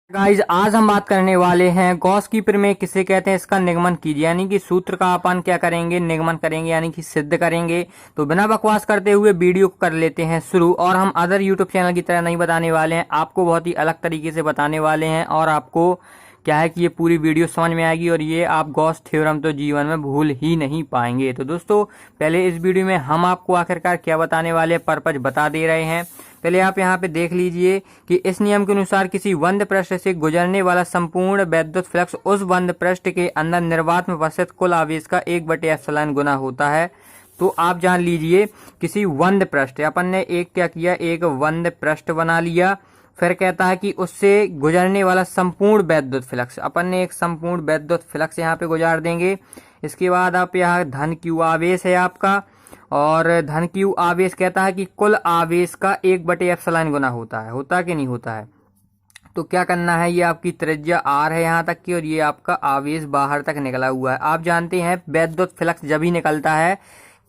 Guys आज हम बात करने वाले हैं गॉस की प्रमेय किसे कहते हैं, इसका निगमन कीजिए। यानी कि सूत्र का अपन क्या करेंगे, निगमन करेंगे यानी कि सिद्ध करेंगे। तो बिना बकवास करते हुए वीडियो को कर लेते हैं शुरू। और हम अदर यूट्यूब चैनल की तरह नहीं बताने वाले हैं, आपको बहुत ही अलग तरीके से बताने वाले हैं। और आपको क्या है कि ये पूरी वीडियो समझ में आएगी और ये आप गॉस थ्योरम तो जीवन में भूल ही नहीं पाएंगे। तो दोस्तों पहले इस वीडियो में हम आपको आखिरकार क्या बताने वाले पर्पज बता दे रहे हैं। पहले आप यहाँ पे देख लीजिए कि इस नियम के अनुसार किसी बंद पृष्ठ से गुजरने वाला संपूर्ण वैद्युत फ्लक्स उस बंद पृष्ठ के अंदर निर्वात में उपस्थित कुल आवेश का 1/ε गुना होता है। तो आप जान लीजिए किसी बंद पृष्ठ, अपन ने एक क्या किया, एक बंद पृष्ठ बना लिया। फिर कहता है कि उससे गुजरने वाला संपूर्ण वैद्युत फ्लक्स, अपन ने एक संपूर्ण वैद्युत फ्लक्स यहाँ पे गुजार देंगे। इसके बाद आप यहाँ धन क्यू आवेश है आपका, और धन क्यू आवेश कहता है कि कुल आवेश का 1/ε गुना होता कि नहीं होता है। तो क्या करना है, ये आपकी त्रिज्या आर है यहाँ तक की, और ये आपका आवेश बाहर तक निकला हुआ है। आप जानते हैं वैद्युत फ्लक्स जब ही निकलता है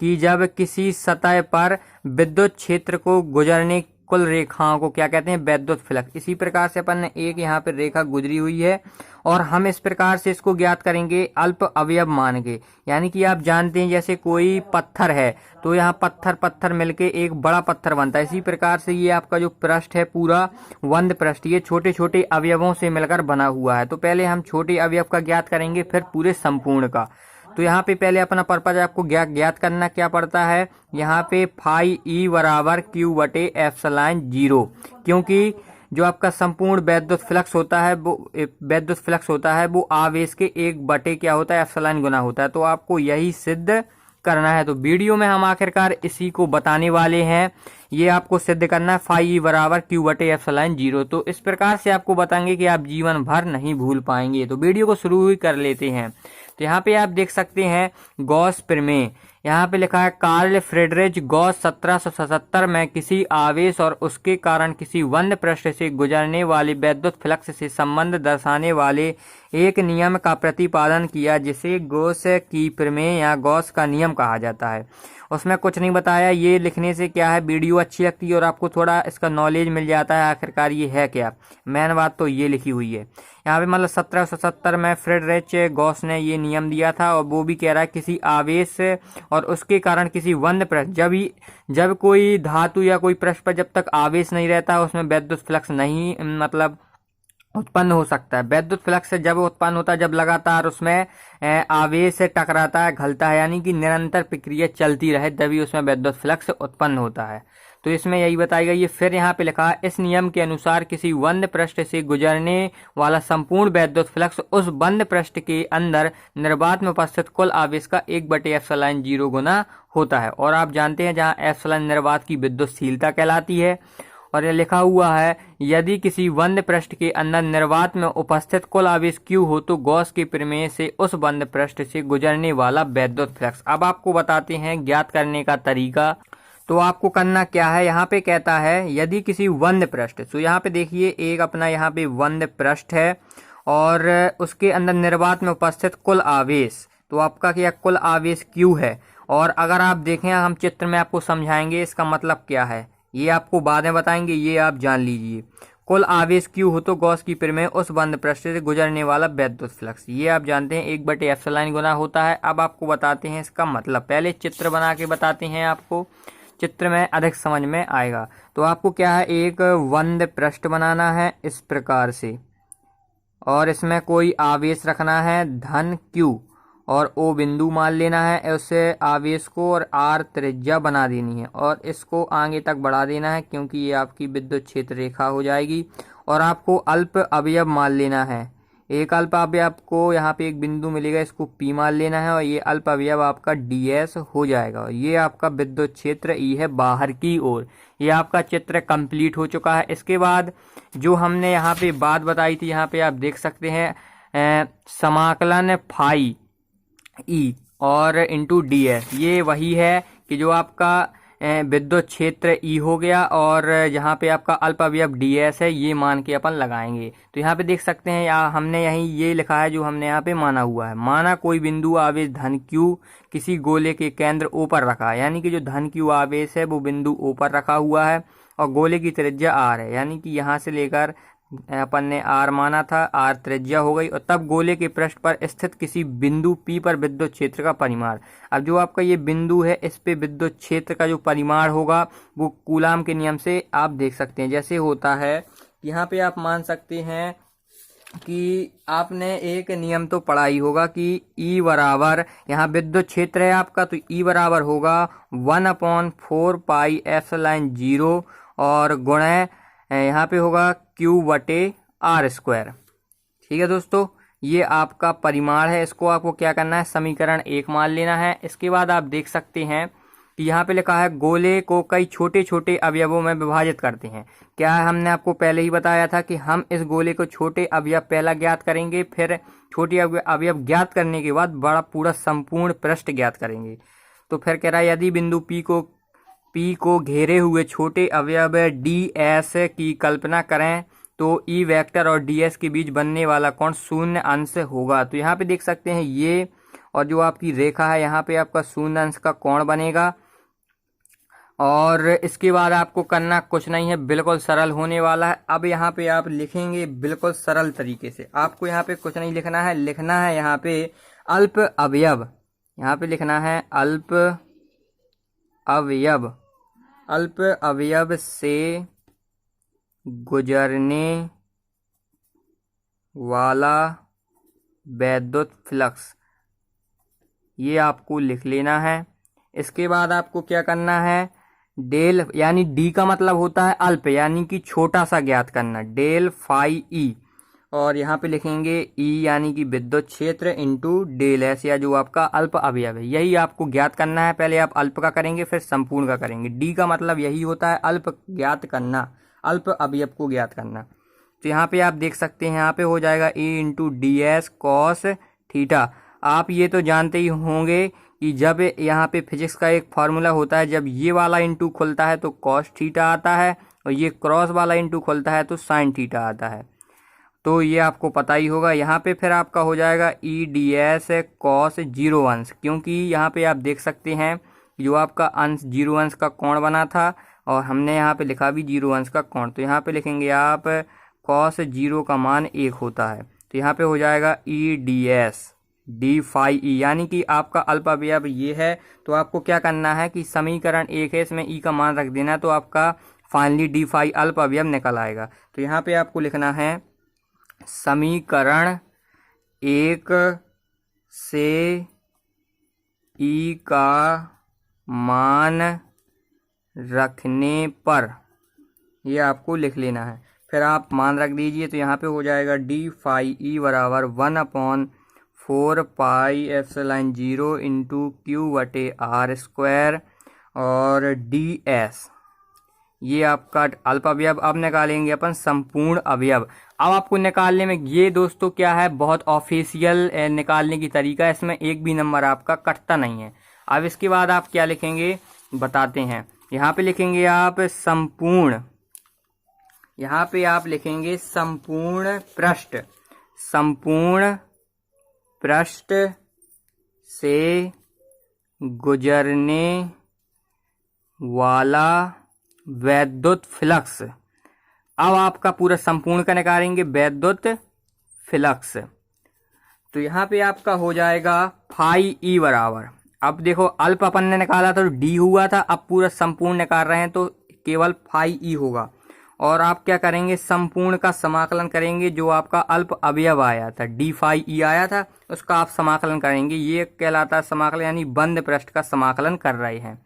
कि जब किसी सतह पर विद्युत क्षेत्र को गुजरने कुल रेखाओं को क्या कहते हैं, वैद्युत फ्लक्स। इसी प्रकार से अपन ने एक यहाँ पे रेखा गुजरी हुई है और हम इस प्रकार से इसको ज्ञात करेंगे अल्प अवयव मान के। यानी कि आप जानते हैं जैसे कोई पत्थर है तो यहाँ पत्थर पत्थर मिलके एक बड़ा पत्थर बनता है। इसी प्रकार से ये आपका जो पृष्ठ है पूरा बंद पृष्ठ, ये छोटे छोटे अवयवों से मिलकर बना हुआ है। तो पहले हम छोटे अवयव का ज्ञात करेंगे फिर पूरे संपूर्ण का। तो यहाँ पे पहले अपना पर्पज आपको ज्ञात करना क्या पड़ता है, यहाँ पे फाई ई बराबर Q/ε0, क्योंकि जो आपका संपूर्ण वैद्युत फ्लक्स होता है वो आवेश के 1 क्या होता है, एप्सिलॉन गुना होता है। तो आपको यही सिद्ध करना है। तो वीडियो में हम आखिरकार इसी को बताने वाले हैं। ये आपको सिद्ध करना है फाई ई बराबर Q/ε0। तो इस प्रकार से आपको बताएंगे कि आप जीवन भर नहीं भूल पाएंगे। तो वीडियो को शुरू ही कर लेते हैं। तो यहाँ पे आप देख सकते हैं गॉस प्रमेय, यहाँ पे लिखा है कार्ल फ्रेडरिच गॉस 1777 में किसी आवेश और उसके कारण किसी बंद पृष्ठ से गुजरने वाले वैद्युत फ्लक्स से संबंध दर्शाने वाले एक नियम का प्रतिपादन किया जिसे गॉस की प्रमेय या गॉस का नियम कहा जाता है। उसमें कुछ नहीं बताया, ये लिखने से क्या है वीडियो अच्छी लगती है और आपको थोड़ा इसका नॉलेज मिल जाता है आखिरकार ये है क्या। मेन बात तो ये लिखी हुई है यहाँ पे, मतलब 1770 में फ्रेडरिच गॉस ने ये नियम दिया था। और वो भी कह रहा है किसी आवेश और उसके कारण किसी बंद पृष्ठ, जब कोई धातु या कोई पृष्ठ पर जब तक आवेश नहीं रहता उसमें वैद्युत फ्लक्स नहीं मतलब उत्पन्न हो सकता है। वैद्युत फ्लक्स जब उत्पन्न होता है जब लगातार उसमें आवेश से टकराता है, घलता है, यानी कि निरंतर प्रक्रिया चलती रहे तभी उसमें वैद्युत फ्लक्स उत्पन्न होता है। तो इसमें यही बताई गई है। फिर यहाँ पे लिखा है इस नियम के अनुसार किसी बंद पृष्ठ से गुजरने वाला संपूर्ण वैद्युत फ्लक्स उस बंद पृष्ठ के अंदर निर्वात में उपस्थित कुल आवेश का 1/ε0 गुना होता है। और आप जानते हैं जहाँ एप्सिलॉन निर्वात की विद्युतशीलता कहलाती है। और ये लिखा हुआ है यदि किसी बंद पृष्ठ के अंदर निर्वात में उपस्थित कुल आवेश Q हो तो गॉस के प्रमेय से उस बंद पृष्ठ से गुजरने वाला वैद्युत फ्लक्स। अब आपको बताते हैं ज्ञात करने का तरीका। तो आपको करना क्या है, यहाँ पे कहता है यदि किसी बंद पृष्ठ, तो यहाँ पे देखिए एक अपना यहाँ पे बंद पृष्ठ है और उसके अंदर निर्वात में उपस्थित कुल आवेश, तो आपका क्या कुल आवेश Q है। और अगर आप देखें हम चित्र में आपको समझाएंगे इसका मतलब क्या है, ये आपको बाद में बताएंगे, ये आप जान लीजिए। कुल आवेश Q हो तो गॉस की प्रमेय उस बंद पृष्ठ से गुजरने वाला वैद्युत फ्लक्स, ये आप जानते हैं 1/ε गुना होता है। अब आपको बताते हैं इसका मतलब, पहले चित्र बना के बताते हैं आपको, चित्र में अधिक समझ में आएगा। तो आपको क्या है, एक बंद पृष्ठ बनाना है इस प्रकार से और इसमें कोई आवेश रखना है धन Q और O बिंदु मान लेना है उससे आवेश को, और R त्रिज्या बना देनी है और इसको आगे तक बढ़ा देना है क्योंकि ये आपकी विद्युत क्षेत्र रेखा हो जाएगी। और आपको अल्प अवयव मान लेना है, एक अल्प अवयव को यहाँ पे एक बिंदु मिलेगा इसको P मान लेना है और ये अल्प अवयव आपका DS हो जाएगा। और ये आपका विद्युत क्षेत्र E है बाहर की ओर। ये आपका चित्र कंप्लीट हो चुका है। इसके बाद जो हमने यहाँ पे बात बताई थी, यहाँ पे आप देख सकते हैं समाकलन फाई ई और इंटू DS, ये वही है कि जो आपका विद्युत क्षेत्र E हो गया और यहाँ पे आपका अल्प अवयव DS है, ये मान के अपन लगाएंगे। तो यहाँ पे देख सकते हैं यहाँ हमने यहीं ये लिखा है जो हमने यहाँ पे माना हुआ है। माना कोई बिंदु आवेश धन Q किसी गोले के केंद्र O पर रखा है, यानी कि जो धन Q आवेश है वो बिंदु O पर रखा हुआ है और गोले की त्रिज्या R है, यानी कि यहाँ से लेकर अपन ने आर माना था, आर त्रिज्या हो गई, और तब गोले के पृष्ठ पर स्थित किसी बिंदु पी पर विद्युत क्षेत्र का परिमाण। अब जो आपका ये बिंदु है, इस पे विद्युत क्षेत्र का जो परिमाण होगा वो कूलाम के नियम से आप देख सकते हैं। जैसे होता है, यहाँ पे आप मान सकते हैं कि आपने एक नियम तो पढ़ा ही होगा कि E बराबर, यहाँ विद्युत क्षेत्र है आपका, तो E बराबर होगा 1/4πε0 और गुणे यहाँ पे होगा Q/r²। ठीक है दोस्तों, ये आपका परिमाण है। इसको आपको क्या करना है, समीकरण 1 मान लेना है। इसके बाद आप देख सकते हैं कि यहाँ पे लिखा है गोले को कई छोटे छोटे अवयवों में विभाजित करते हैं। क्या है, हमने आपको पहले ही बताया था कि हम इस गोले को छोटे अवयव पहला ज्ञात करेंगे, फिर छोटे अवयव ज्ञात करने के बाद बड़ा पूरा संपूर्ण पृष्ठ ज्ञात करेंगे। तो फिर कह रहा है यदि बिंदु P को घेरे हुए छोटे अवयव ds की कल्पना करें तो E वेक्टर और ds के बीच बनने वाला कोण 0 अंश होगा। तो यहाँ पे देख सकते हैं ये, और जो आपकी रेखा है यहाँ पे आपका 0 अंश का कोण बनेगा। और इसके बाद आपको करना कुछ नहीं है, बिल्कुल सरल होने वाला है। अब यहाँ पे आप लिखेंगे बिल्कुल सरल तरीके से, आपको यहाँ पे कुछ नहीं लिखना है, लिखना है यहाँ पे अल्प अवयव। यहाँ पे लिखना है अल्प अवयव, अल्प अवयव से गुजरने वाला वैद्युत फ्लक्स, ये आपको लिख लेना है। इसके बाद आपको क्या करना है, डेल यानी डी का मतलब होता है अल्प यानी कि छोटा सा ज्ञात करना, डेल फाई ई, और यहाँ पे लिखेंगे ई यानी कि विद्युत क्षेत्र इंटू डेल एस, या जो आपका अल्प अवयव है, यही आपको ज्ञात करना है। पहले आप अल्प का करेंगे फिर संपूर्ण का करेंगे। डी का मतलब यही होता है अल्प ज्ञात करना, अल्प अवयव को ज्ञात करना। तो यहाँ पे आप देख सकते हैं, यहाँ पे हो जाएगा A into D S cos theta. आप ये तो जानते ही होंगे कि जब यहाँ पे फिजिक्स का एक फार्मूला होता है, जब ये वाला इंटू खुलता है तो कॉस थीटा आता है, और ये क्रॉस वाला इंटू खुलता है तो साइन थीटा आता है। तो ये आपको पता ही होगा। यहाँ पे फिर आपका हो जाएगा ई डी एस कॉस 0 अंश, क्योंकि यहाँ पे आप देख सकते हैं जो आपका अंश 0 अंश का कोण बना था, और हमने यहाँ पे लिखा भी 0 अंश का कोण। तो यहाँ पे लिखेंगे आप कॉस 0 का मान 1 होता है। तो यहाँ पे हो जाएगा E D S D phi E, यानी कि आपका अल्प अवयव ये है। तो आपको क्या करना है कि समीकरण 1 है, इसमें ई का मान रख देना है, तो आपका फाइनली डी फाई अल्प अवयव निकल आएगा। तो यहाँ पे आपको लिखना है समीकरण 1 से ई का मान रखने पर, ये आपको लिख लेना है। फिर आप मान रख दीजिए, तो यहाँ पे हो जाएगा डी फाई ई बराबर 1/4πε0 इंटू Q/r² और डी एस, ये आपका अल्प अवयव। अब निकालेंगे अपन संपूर्ण अवयव। अब आपको निकालने में ये दोस्तों क्या है, बहुत ऑफिशियल निकालने की तरीका है, इसमें एक भी नंबर आपका कटता नहीं है। अब इसके बाद आप क्या लिखेंगे बताते हैं। यहाँ पे लिखेंगे आप संपूर्ण, यहाँ पे आप लिखेंगे संपूर्ण पृष्ठ, संपूर्ण पृष्ठ से गुजरने वाला वैद्युत फ्लक्स। अब आपका पूरा संपूर्ण का निकालेंगे वैद्युत फ्लक्स। तो यहाँ पे आपका हो जाएगा फाई ई बराबर, अब देखो अल्प अपन ने निकाला था तो डी हुआ था, अब पूरा संपूर्ण निकाल रहे हैं तो केवल फाई ई होगा। और आप क्या करेंगे, संपूर्ण का समाकलन करेंगे, जो आपका अल्प अवयव आया था डी फाई ई आया था उसका आप समाकलन करेंगे, ये कहलाता है समाकलन, यानी बंद पृष्ठ का समाकलन कर रहे हैं।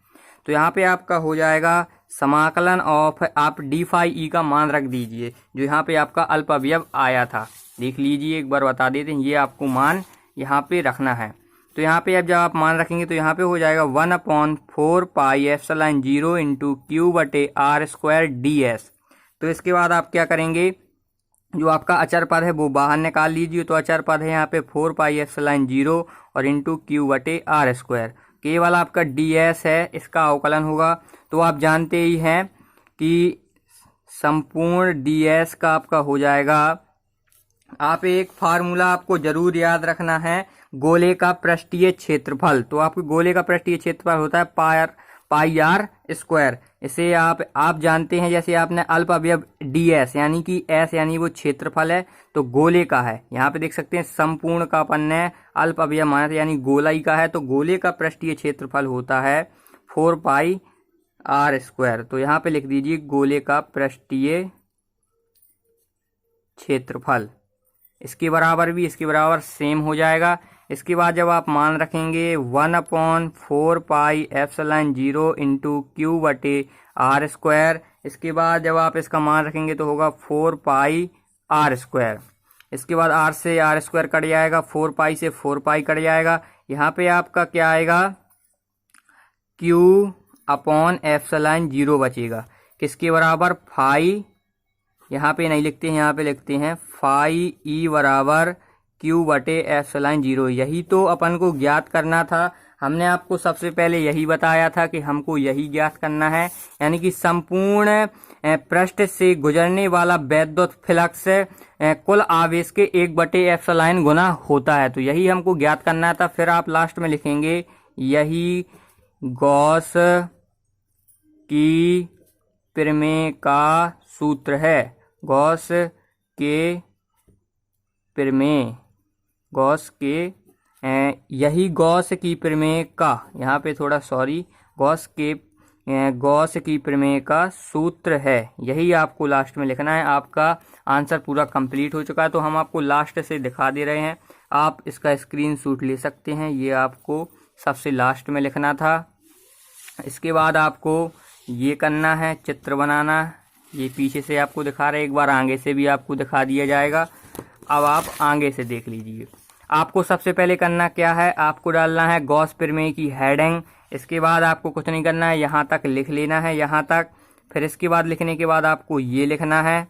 तो यहाँ पे आपका हो जाएगा समाकलन ऑफ, आप डी फाई ई का मान रख दीजिए जो यहाँ पे आपका अल्प अवयव आया था, देख लीजिए एक बार बता देते हैं, ये आपको मान यहाँ पे रखना है। तो यहाँ पे अब जब आप मान रखेंगे तो यहाँ पे हो जाएगा 1/4πε0 इंटू Q/r² ds। तो इसके बाद आप क्या करेंगे, जो आपका अचर पद है वो बाहर निकाल लीजिए। तो अचर पद है यहाँ पे 4πε0 और इंटू Q/r², केवल आपका ds है, इसका अवकलन होगा। तो आप जानते ही हैं कि संपूर्ण ds का आपका हो जाएगा, आप एक फार्मूला आपको जरूर याद रखना है, गोले का पृष्ठीय क्षेत्रफल। तो आपके गोले का पृष्ठीय क्षेत्रफल होता है पाई आर स्क्वायर। इसे आप जानते हैं, जैसे आपने अल्प अवयव ds यानी कि s यानी वो क्षेत्रफल है तो गोले का है। यहाँ पे देख सकते हैं संपूर्ण का अपन ने अल्प अवयव माना था यानी गोलाई का है, तो गोले का पृष्ठीय क्षेत्रफल होता है 4 पाई आर स्क्वायर। तो यहाँ पे लिख दीजिए गोले का पृष्ठीय क्षेत्रफल। इसके बराबर भी इसके बराबर सेम हो जाएगा। इसके बाद जब आप मान रखेंगे 1/4 पाई एप्सिलॉन 0 इंटू क्यू बटे आर स्क्वायर। इसके बाद जब आप इसका मान रखेंगे तो होगा 4 पाई आर स्क्वायर। इसके बाद आर से आर स्क्वायर कट जाएगा, 4 पाई से 4 पाई कट जाएगा। यहाँ पे आपका क्या आएगा, क्यू अपॉन एप्सिलॉन 0 बचेगा, किसके बराबर, फाई, यहाँ पे नहीं लिखते हैं, यहाँ पे लिखते हैं फाई ई बराबर क्यू बटे एप्सिलॉन 0। यही तो अपन को ज्ञात करना था। हमने आपको सबसे पहले यही बताया था कि हमको यही ज्ञात करना है, यानी कि संपूर्ण पृष्ठ से गुजरने वाला वैद्युत फ्लक्स कुल आवेश के 1/एप्सिलॉन गुना होता है। तो यही हमको ज्ञात करना था। फिर आप लास्ट में लिखेंगे यही गॉस की प्रमेय का सूत्र है। गॉस के प्रमेय, गॉस के यही गॉस की प्रमेय का, यहाँ पे थोड़ा सॉरी, गॉस की प्रमेय का सूत्र है। यही आपको लास्ट में लिखना है। आपका आंसर पूरा कंप्लीट हो चुका है। तो हम आपको लास्ट से दिखा दे रहे हैं, आप इसका स्क्रीनशॉट ले सकते हैं। ये आपको सबसे लास्ट में लिखना था। इसके बाद आपको ये करना है, चित्र बनाना। ये पीछे से आपको दिखा रहे, एक बार आगे से भी आपको दिखा दिया जाएगा। अब आप आगे से देख लीजिए। आपको सबसे पहले करना क्या है, आपको डालना है गॉस प्रमेय की हेडिंग। इसके बाद आपको कुछ नहीं करना है, यहाँ तक लिख लेना है, यहाँ तक। फिर इसके बाद लिखने के बाद आपको ये लिखना है,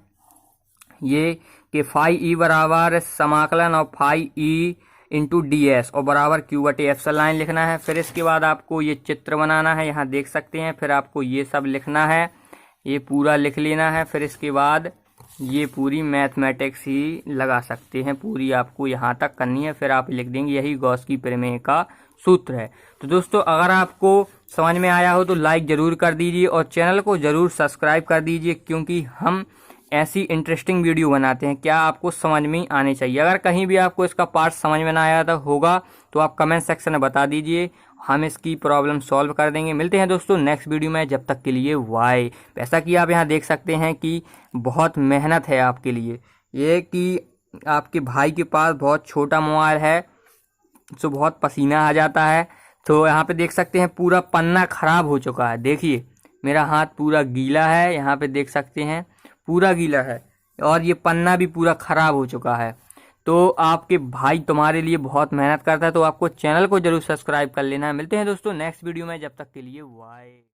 ये कि फाई ई बराबर समाकलन और फाई ई इंटू ds और बराबर क्यू बटे एप्सिलॉन लिखना है। फिर इसके बाद आपको ये चित्र बनाना है, यहाँ देख सकते हैं। फिर आपको ये सब लिखना है, ये पूरा लिख लेना है। फिर इसके बाद ये पूरी मैथमेटिक्स ही लगा सकते हैं, पूरी आपको यहाँ तक करनी है। फिर आप लिख देंगे यही गॉस की प्रमेय का सूत्र है। तो दोस्तों, अगर आपको समझ में आया हो तो लाइक जरूर कर दीजिए और चैनल को जरूर सब्सक्राइब कर दीजिए, क्योंकि हम ऐसी इंटरेस्टिंग वीडियो बनाते हैं। क्या आपको समझ में आने चाहिए। अगर कहीं भी आपको इसका पार्ट समझ में ना आया था होगा तो आप कमेंट सेक्शन में बता दीजिए, हम इसकी प्रॉब्लम सॉल्व कर देंगे। मिलते हैं दोस्तों नेक्स्ट वीडियो में, जब तक के लिए बाय। ऐसा कि आप यहाँ देख सकते हैं कि बहुत मेहनत है आपके लिए। ये कि आपके भाई के पास बहुत छोटा मोबाइल है तो बहुत पसीना आ जाता है। तो यहाँ पे देख सकते हैं पूरा पन्ना खराब हो चुका है। देखिए मेरा हाथ पूरा गीला है, यहाँ पे देख सकते हैं पूरा गीला है और ये पन्ना भी पूरा खराब हो चुका है। तो आपके भाई तुम्हारे लिए बहुत मेहनत करता है, तो आपको चैनल को जरूर सब्सक्राइब कर लेना है। मिलते हैं दोस्तों नेक्स्ट वीडियो में, जब तक के लिए बाय।